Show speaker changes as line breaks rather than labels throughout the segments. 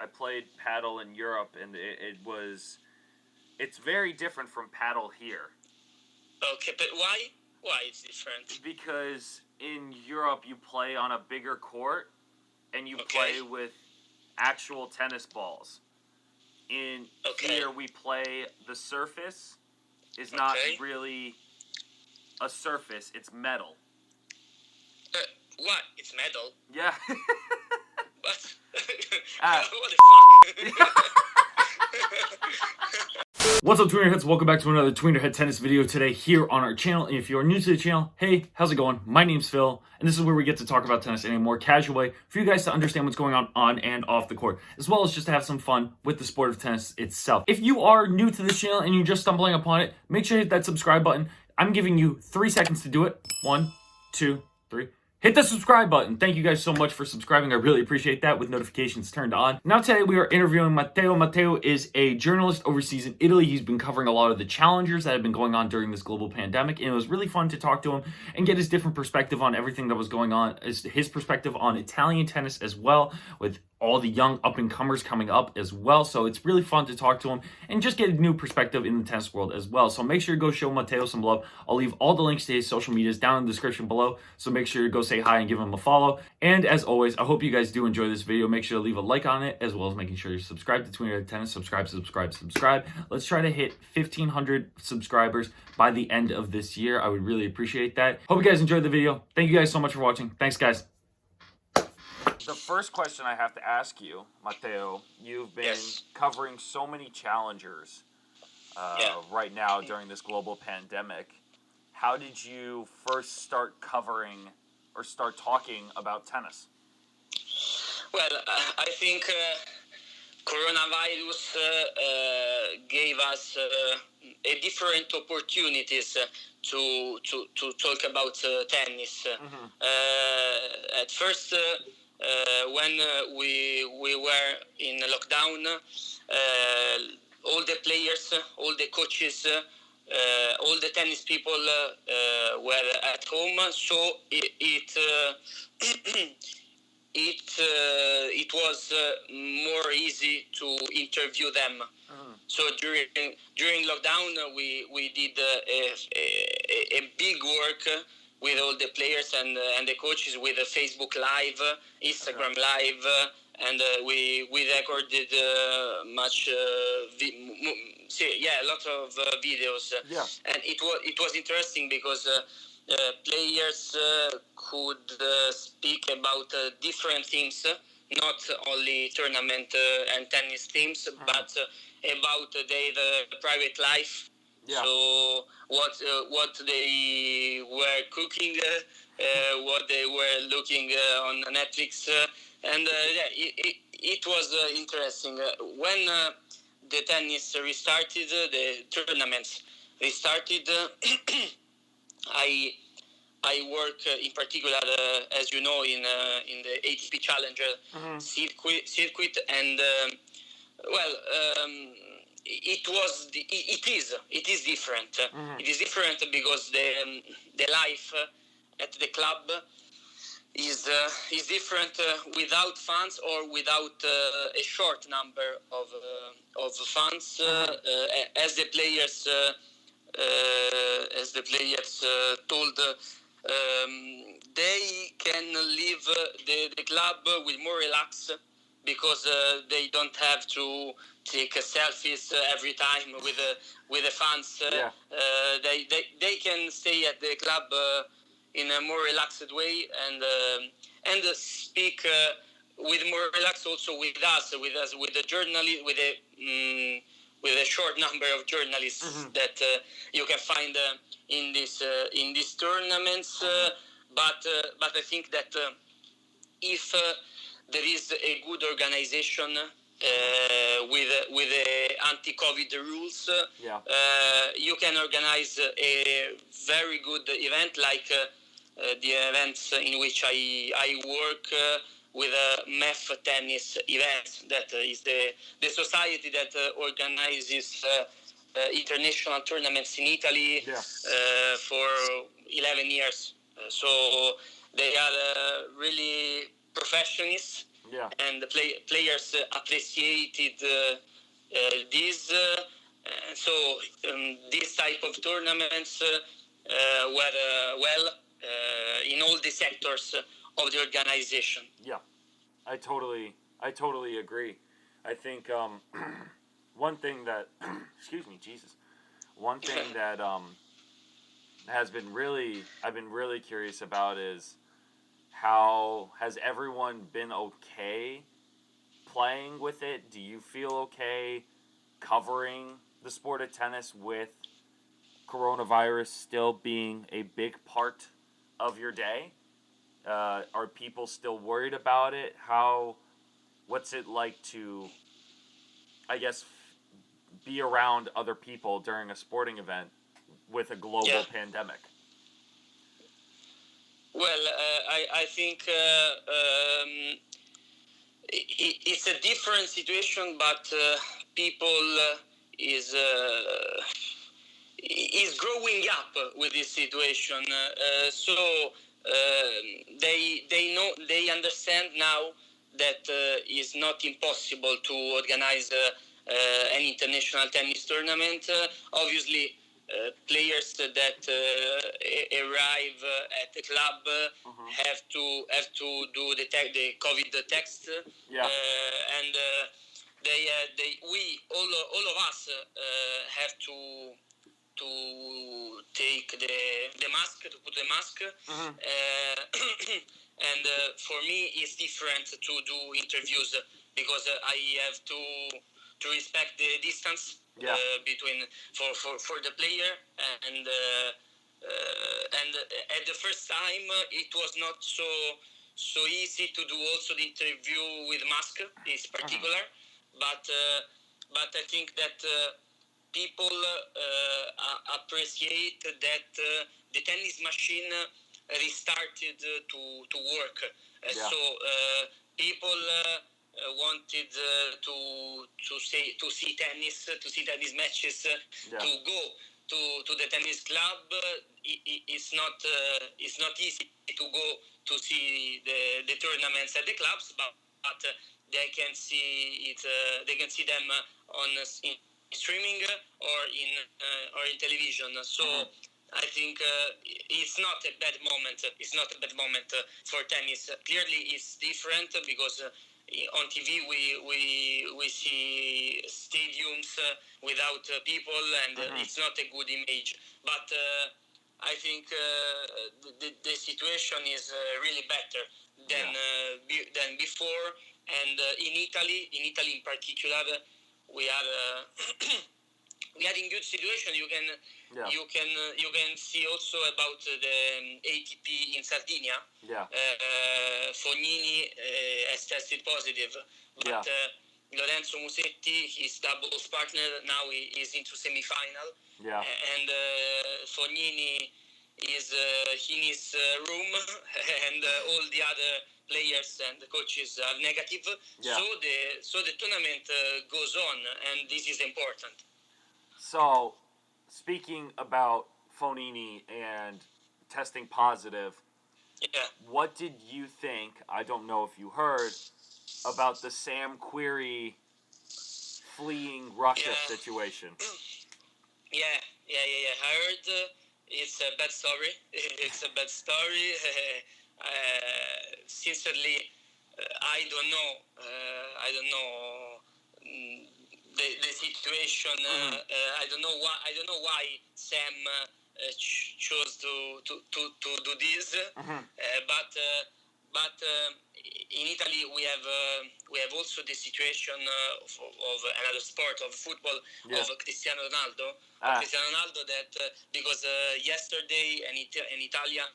I played paddle in Europe, and it's very different from paddle here.
Okay, but why? Why it's different?
Because in Europe you play on a bigger court, and you play with actual tennis balls. In here we play, the surface is not really a surface, it's metal.
What? It's metal?
Yeah.
What? What the fuck?
What's up, Tweener heads? Welcome back to another Tweener head tennis video today here on our channel. And if you are new to the channel, hey, how's it going? My name's Phil, and this is where we get to talk about tennis in a more casual way for you guys to understand what's going on and off the court, as well as just to have some fun with the sport of tennis itself. If you are new to this channel and you're just stumbling upon it, make sure to hit that subscribe button. I'm giving you 3 seconds to do it. 1, 2, 3. Hit the subscribe button. Thank you guys so much for subscribing. I really appreciate that, with notifications turned on. Now today we are interviewing Matteo. Matteo is a journalist overseas in Italy. He's been covering a lot of the challengers that have been going on during this global pandemic, and it was really fun to talk to him and get his different perspective on everything that was going on, his perspective on Italian tennis as well, with all the young up-and-comers coming up as well. So it's really fun to talk to him and just get a new perspective in the tennis world as well. So make sure to go show Matteo some love. I'll leave all the links to his social medias down in the description below, so make sure to go say hi and give him a follow. And as always, I hope you guys do enjoy this video. Make sure to leave a like on it, as well as making sure you subscribe to Tweener Tennis. Subscribe. Let's try to hit 1,500 subscribers by the end of this year. I would really appreciate that. Hope you guys enjoyed the video. Thank you guys so much for watching. Thanks, guys. The first question I have to ask you, Matteo, you've been covering so many challengers right now during this global pandemic. How did you first start covering or start talking about tennis?
Well, I think coronavirus gave us a different opportunities to talk about tennis. At first, when we were in lockdown, all the players, all the coaches, all the tennis people were at home, so it was more easy to interview them. So during lockdown, we did a big work with all the players and the coaches, with a Facebook Live, Instagram Live, and we recorded a lot of videos. And it was interesting because players could speak about different things, not only tournament and tennis themes, but about their private life. So what they were cooking, what they were looking on Netflix, and it was interesting. When the tennis restarted, the tournaments restarted, I work in particular, as you know, in the ATP Challenger circuit, and it is different. It is different because the life at the club is different without fans or without a short number of fans. As the players told, they can leave the club with more relax, because they don't have to take selfies every time with the fans. They can stay at the club in a more relaxed way and speak with more relax also with the journalist, with a short number of journalists that you can find in these tournaments. But I think that if there is a good organization with anti-COVID rules, you can organize a very good event, like the events in which I work with a MEF tennis event. That is the society that organizes international tournaments in Italy for 11 years. So they are really professionals,
Yeah.
and the players appreciated this. So this type of tournaments were in all the sectors of the organization.
Yeah, I totally agree. I think one thing that excuse me, Jesus. One thing that I've been really curious about is how has everyone been okay playing with it? Do you feel okay covering the sport of tennis with coronavirus still being a big part of your day? Are people still worried about it? What's it like to, I guess, be around other people during a sporting event with a global pandemic?
Well, I think it's a different situation, but people is is growing up with this situation. So they understand now that it's not impossible to organize an international tennis tournament. Obviously, players that arrive at the club have to do the COVID test.
Yeah.
And we all of us have to take the mask, to put the mask. And for me, it's different to do interviews because I have to respect the distance between for the player and at the first time it was not so easy to do also the interview with mask is particular, but I think that people appreciate that the tennis machine restarted to work. So people wanted to see tennis matches, to go to the tennis club. It's not easy to go to see the tournaments at the clubs, but they can see it. They can see them on in streaming or in television. So I think it's not a bad moment. It's not a bad moment for tennis. Clearly, it's different because on TV we see stadiums without people, and it's not a good image. But I think the situation is really better than before. And in Italy in particular, we are we are in good situation. You can see also about the ATP in Sardinia. Fognini has tested positive, but Lorenzo Musetti, his doubles partner, now he is into semi-final. And Fognini is in his room, and all the other players and the coaches are negative. So the tournament goes on, and this is important.
So, speaking about Fognini and testing positive, what did you think? I don't know if you heard about the Sam Querrey fleeing Russia situation.
I heard it's a bad story. It's a bad story. Sincerely, I don't know the situation. I don't know why Sam chose to do this. But in Italy we have also the situation of another sport, of football, of Cristiano Ronaldo. Cristiano Ronaldo, that because yesterday an Italian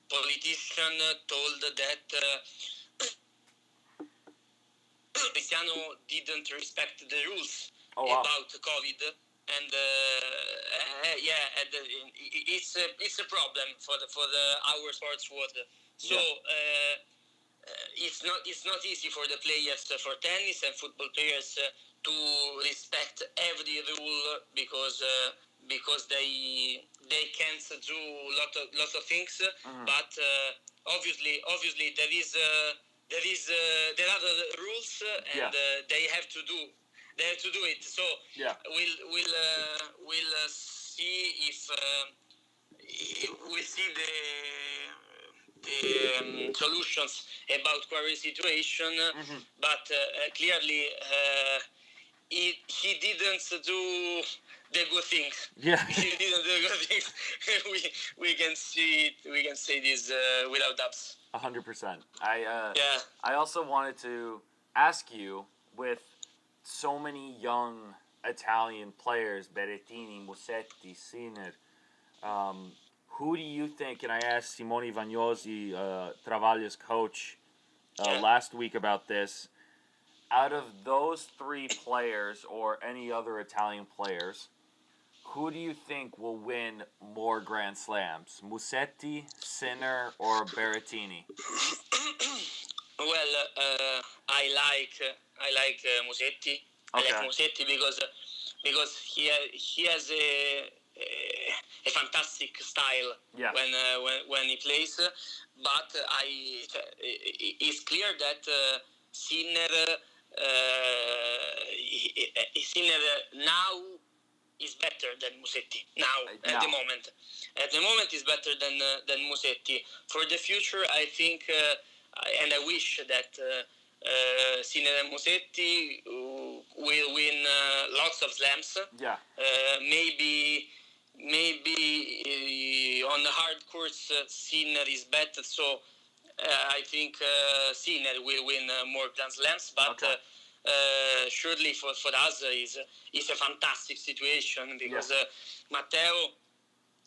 politician told that Cristiano didn't respect the rules about COVID, and it's a problem for our sports world. So it's not easy for the players for tennis and football players to respect every rule because they can't do lots of things. But obviously there is there are the rules, and they have to do it. So we'll see if we see the solutions about quarry situation, but clearly he didn't do the good things.
Yeah.
He didn't do the good things. we can see it. We can say this without doubts.
100%. I also wanted to ask you, with so many young Italian players, Berrettini, Mosciatti, Sinner, who do you think, and I asked Simone Vagnosi, Travaglia's coach, last week about this, out of those three players or any other Italian players, who do you think will win more Grand Slams? Musetti, Sinner, or Berrettini?
Well, I like Musetti. I like Musetti because he has a fantastic style when he plays. But it's clear that Sinner now is better than Musetti. At the moment is better than Musetti. For the future, I think, and I wish that Sinner and Musetti will win lots of slams. Maybe on the hard course, Sinner is better. So I think Sinner will win more Grand Slams, but. Surely for us is a fantastic situation because Matteo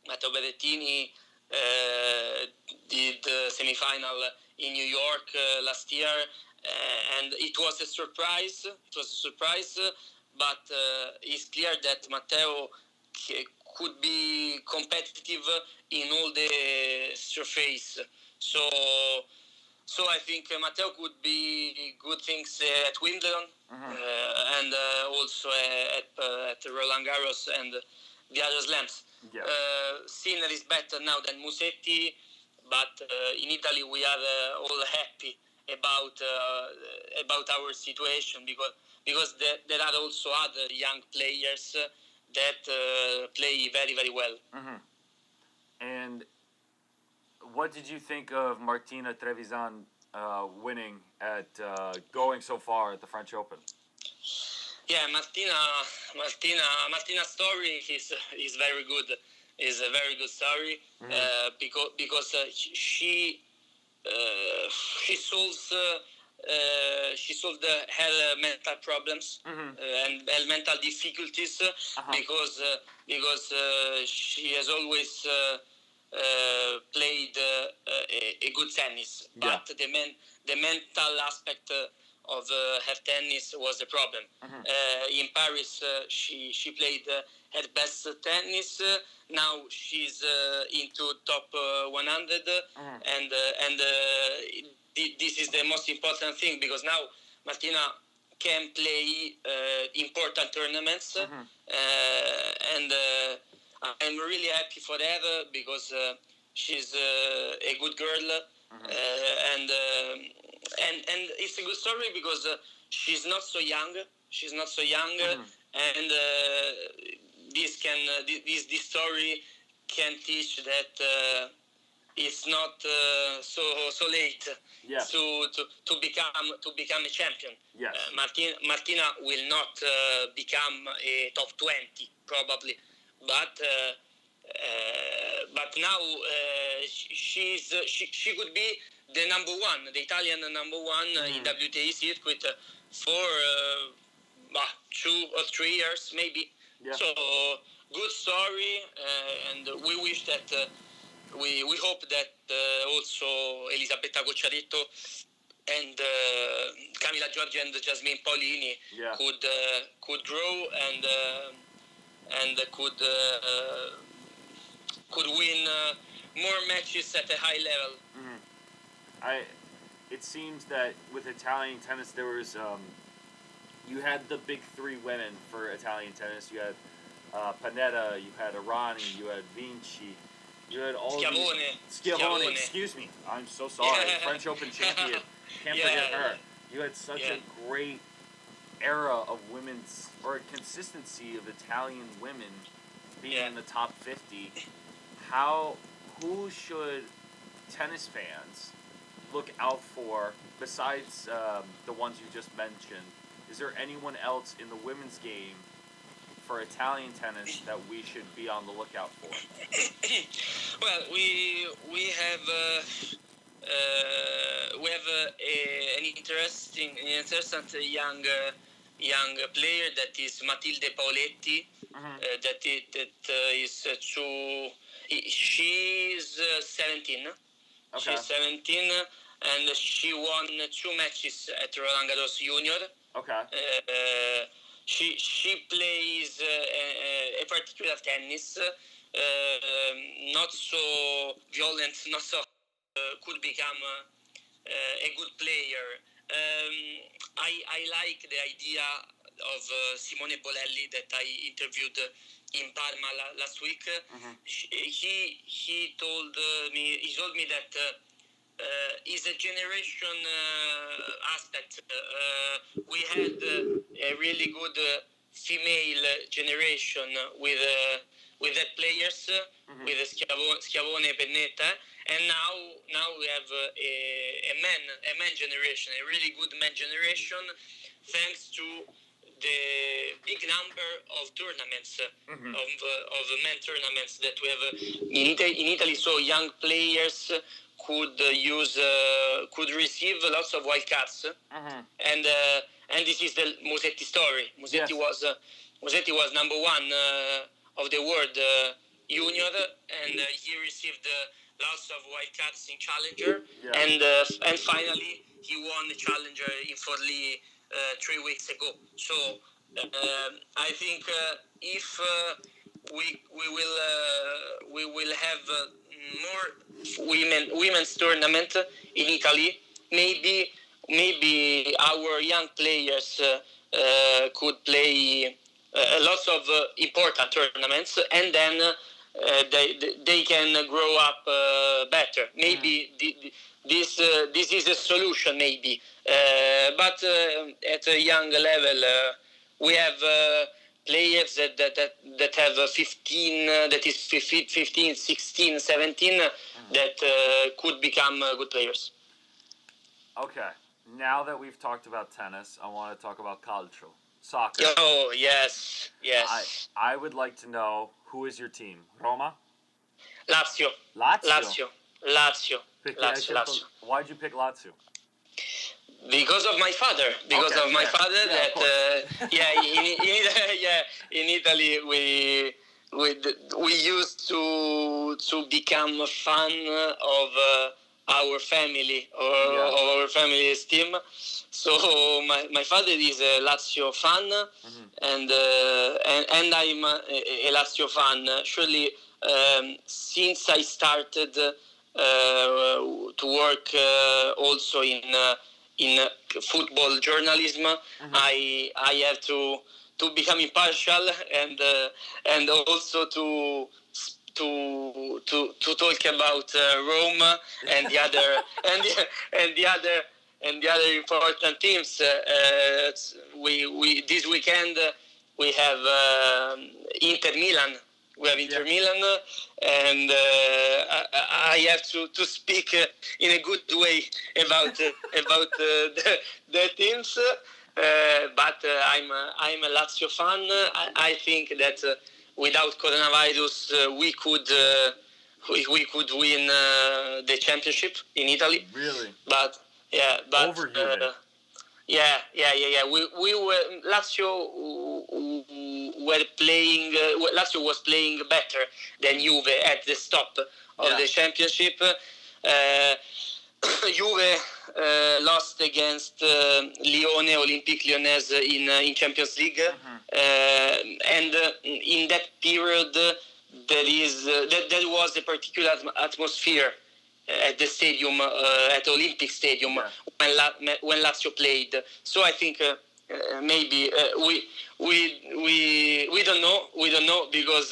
Berrettini did semi-final in New York last year, and it was a surprise. But it's clear that Matteo could be competitive in all the surface. So I think Matteo could be good things at Wimbledon and also at Roland Garros and the other slams. Sinner is better now than Musetti, but in Italy we are all happy about our situation because there are also other young players that play very, very well.
And what did you think of Martina Trevisan winning at going so far at the French Open?
Yeah, Martina's story is very good. Is a very good story because she solved her mental problems and her mental difficulties because she has always played a good tennis, but the mental aspect of her tennis was a problem. In Paris, she played her best tennis. Now she's into top 100, and this is the most important thing because now Martina can play important tournaments, and I'm really happy for her because she's a good girl, and it's a good story because she's not so young. And this story can teach that it's not so late to become a champion. Martina will not become a top 20 probably, but now she could be the number one, the Italian number one in WTA circuit for 2 or 3 years maybe. So good story, and we wish that we hope that also Elisabetta Cocciaretto and Camila Giorgi and Jasmine Paolini could grow and could win more matches at a high level.
It seems that with Italian tennis there was you had the big three women for Italian tennis. You had Panetta, you had Arani, you had Vinci, you had all
Schiavone.
Schiavone. Excuse me, I'm so sorry. French Open champion. Can't forget her. You had such a great era of women's, or consistency of Italian women being in the top 50. Who should tennis fans look out for besides the ones you just mentioned? Is there anyone else in the women's game for Italian tennis that we should be on the lookout for?
Well, we have an interesting young player that is Matilde Paoletti. She's 17. Okay. She's 17, and she won 2 matches at Roland Garros Junior. Okay. She plays a particular tennis, not so violent, not so could become a good player. I like the idea of Simone Bolelli that I interviewed in Parma last week. He told me that is a generation aspect. We had a really good female generation with the players, with Schiavone, Pennetta, and now we have a man generation, a really good man generation, thanks to the big number of tournaments, of men tournaments that we have in Italy. So young players could receive lots of wild cards, and this is the Mosciatti story. Mosciatti was number 1 of the world junior, and he received lots of wild cards in Challenger, and finally he won the Challenger in Forlì 3 weeks ago. So I think if we will have more women's tournament in Italy, maybe our young players could play lots of important tournaments, and then they can grow up better. Maybe this is a solution, maybe. But at a young level, we have players that have 15, that is 15, 16, 17, that could become good players.
Okay, now that we've talked about tennis, I want to talk about Calcio, soccer.
Oh, yes.
I would like to know, who is your team? Roma?
Lazio.
Why'd you pick Lazio?
Because of my father. In Italy we used to become a fan of our family of our family's team. So my father is a Lazio fan, and I'm a Lazio fan. Surely, since I started to work also in football journalism, I have to become impartial and also to talk about Rome and the other and the other important teams. We this weekend we have Inter Milan. We have Inter Milan, and I have to speak in a good way about the teams. But I'm a Lazio fan. I think that without coronavirus, we could win the championship in Italy.
Really?
But
over Juve.
We were Lazio was playing better than Juve at the stop of the championship. Juve lost against Olympique Lyonnais in Champions League, and in that period there was a particular atmosphere at the stadium, at Olympic Stadium, when Lazio played. So I think maybe we don't know because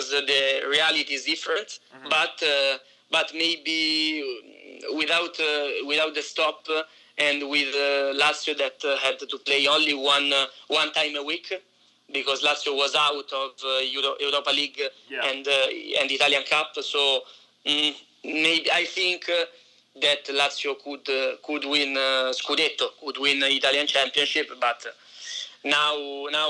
the reality is different. But but maybe without the stop and with Lazio that had to play only one time a week because Lazio was out of Europa League and Italian Cup. So maybe I think that Lazio could win Scudetto, could win Italian Championship, but now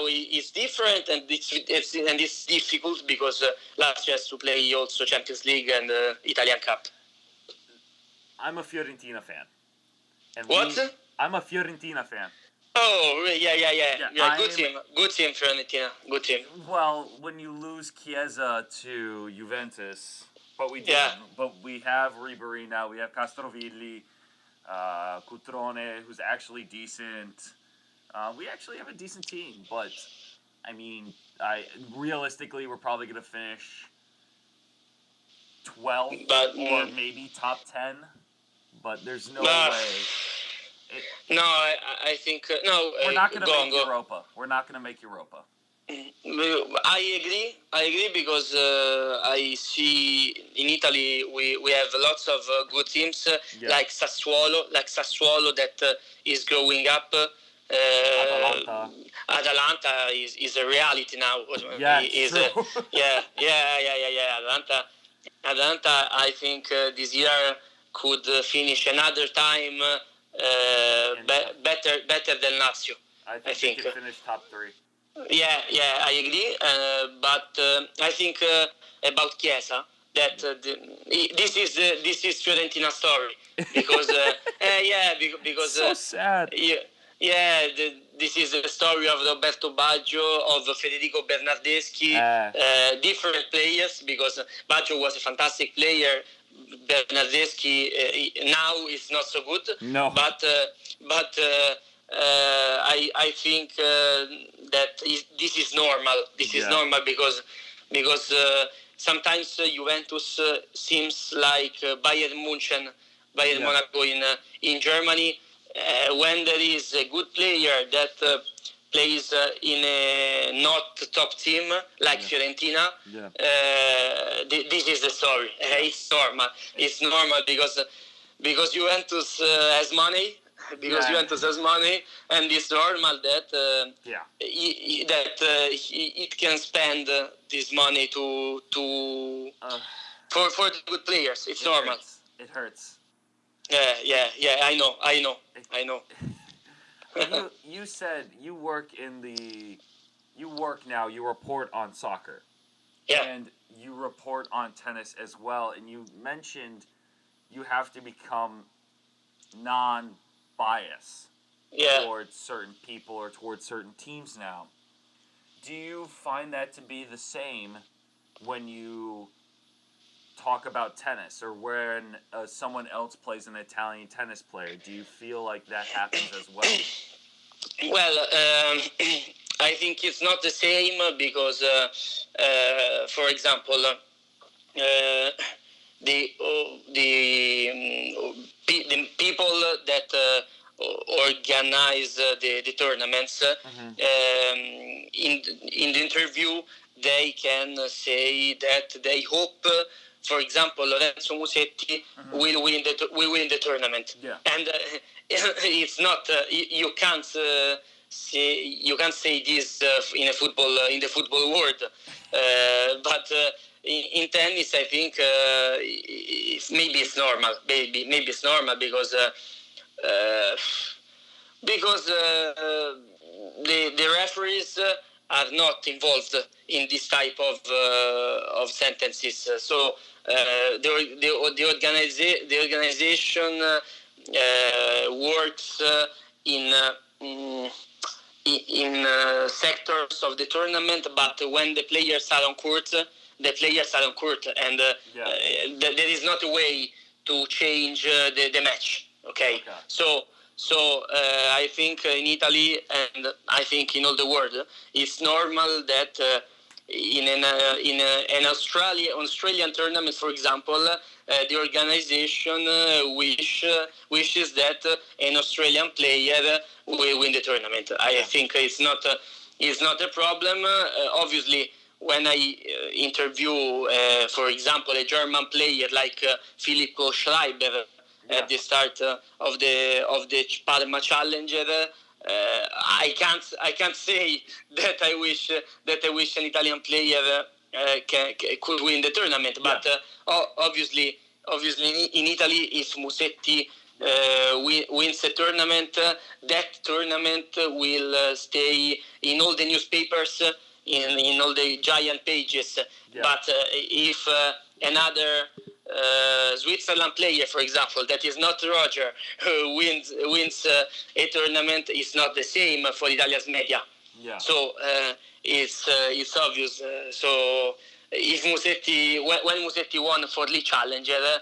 it's different and it's difficult because Lazio has to play also Champions League and Italian Cup.
I'm a Fiorentina fan. And
what?
I'm a Fiorentina fan.
Oh, yeah. Good team, Fiorentina. Good team.
Well, when you lose Chiesa to Juventus, but we didn't. But we have Ribery now. We have Castrovilli, Cutrone, who's actually decent. We actually have a decent team, but I mean, realistically, we're probably going to finish 12th or maybe top 10. But there's no way.
I think no.
We're not going to make Europa. We're not going to make Europa.
I agree because I see in Italy we have lots of good teams like Sassuolo that is growing up. Atalanta is a reality now.
True.
Atalanta, I think this year could finish another time better than Lazio.
I think it finished top 3.
Yeah, I agree. But I think about Chiesa that this is Fiorentina story because because
so sad.
This is the story of Roberto Baggio, of Federico Bernardeschi, different players because Baggio was a fantastic player. Bernardeschi now is not so good.
No.
But I think that this is normal. This is normal because sometimes Juventus seems like Bayern Monaco in Germany. When there is a good player that plays in a not top team like Fiorentina, this is the story. It's normal. It's normal because Juventus has money. Because Juventus has money, and it's normal that it can spend this money for the good players. It's normal.
It hurts.
Yeah. I know.
You said you work now. You report on soccer.
Yeah.
And you report on tennis as well. And you mentioned you have to become non-biased towards certain people or towards certain teams now. Do you find that to be the same when you talk about tennis or when someone else plays an Italian tennis player? Do you feel like that happens as well?
Well, I think it's not the same because, for example, the people that organize the tournaments in the interview they can say that they hope. For example, Lorenzo Musetti will win the tournament, and it's not. You can't say this in the football world, but in tennis, I think maybe it's normal. Maybe it's normal because the referees are not involved in this type of sentences. So the organization works in sectors of the tournament, but when the players are on court, and there is not a way to change the match. Okay. So I think in Italy and I think in all the world, it's normal that in an Australian tournament, for example, the organization wishes that an Australian player will win the tournament. I think it's not a problem. Obviously, when I interview, for example, a German player like Filippo Schreiber at the start of the Parma Challenger, I can't say that I wish an Italian player could win the tournament, but obviously in Italy, if Musetti wins a tournament, that tournament will stay in all the newspapers, in all the giant pages. But if another Switzerland player, for example, that is not Roger, who wins a tournament, is not the same for Italia's media. So it's obvious. So if Musetti, when Musetti won for Lee Challenger,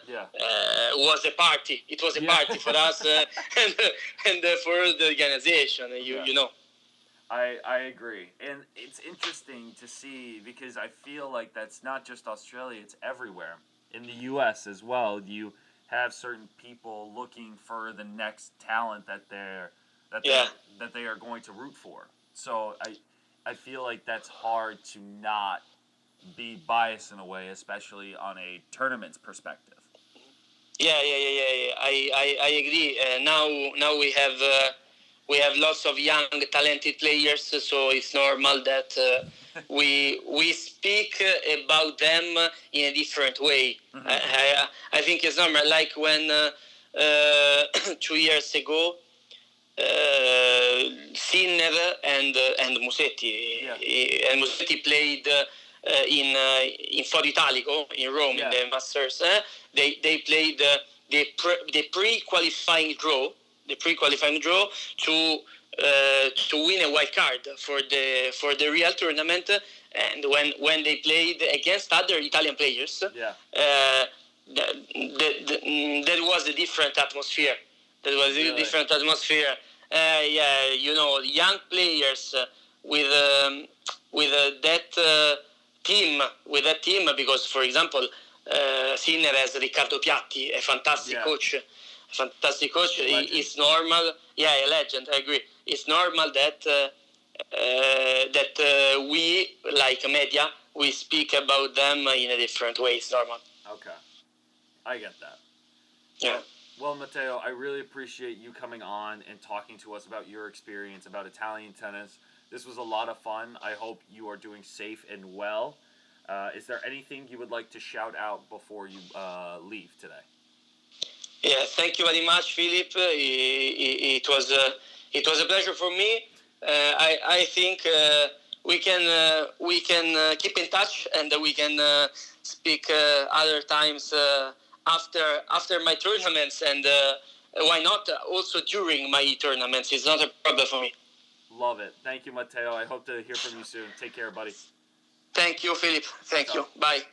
was a party. It was a party for us and for the organization. You know.
I agree, and it's interesting to see because I feel like that's not just Australia; it's everywhere. In the U.S. as well, you have certain people looking for the next talent that they are going to root for. So I feel like that's hard to not be biased in a way, especially on a tournament's perspective.
Yeah. I agree. Now we have lots of young, talented players, so it's normal that we speak about them in a different way. Mm-hmm. I think it's normal. Like when 2 years ago, Sinner and Musetti and Musetti played in Foro Italico in Rome in the Masters. They played the pre-qualifying draw. The pre-qualifying draw to win a wild card for the real tournament, and when they played against other Italian players, there was a different atmosphere. There was a different atmosphere. Young players with that team, because for example, Sinner has Riccardo Piatti, a fantastic coach. It's normal. A legend. I agree. It's normal that we, like media, we speak about them in a different way. It's normal.
Okay, I get that.
Yeah.
Well, Matteo, I really appreciate you coming on and talking to us about your experience about Italian tennis. This was a lot of fun. I hope you are doing safe and well. Is there anything you would like to shout out before you leave today?
Yeah, thank you very much, Philip. It was a pleasure for me. I think we can keep in touch, and we can speak other times after my tournaments, and why not also during my tournaments. It's not a problem for me.
Love it. Thank you, Matteo. I hope to hear from you soon. Take care, buddy.
Thank you, Philip. Thank you. Bye.